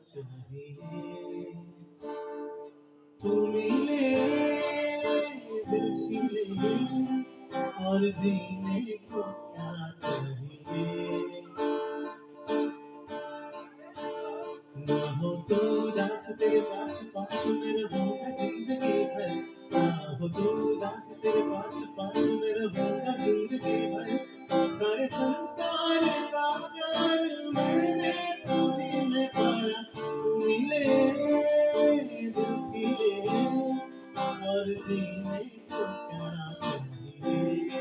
चाहिए। तू मिले दिल खिले और जीने को क्या चाहिए। ना हो तो उदास तेरे पास पास में रहूंगा जिंदगी भर। ना हो तो उदास तेरे पास पास में रहूंगा जिंदगी भर। सारे संसार का प्यार मैंने तुझे में पाया। तू मिले दिल खिले और जीने को क्या चाहिए।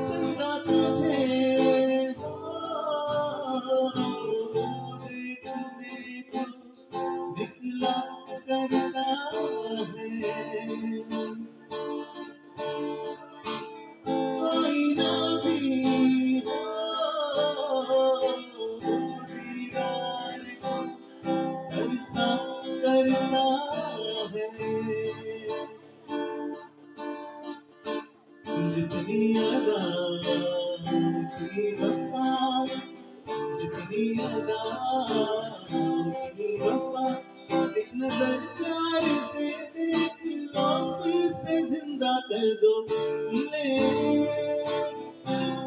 चंदा तुझे देख देख दिखला करता है। आईना भी दीदार को तरसा करता है। जितनी अदा उतनी वफा, जितनी अदा उतनी वफा। एक नजर प्यार से देख लो फिर से जिंदा कर दो। मिले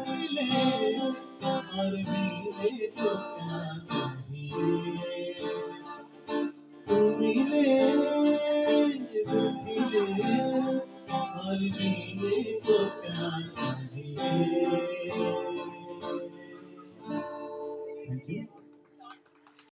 मिले और जीने को क्या चाहिए। तू मिले दिल खिले और जीने को क्या चाहिए।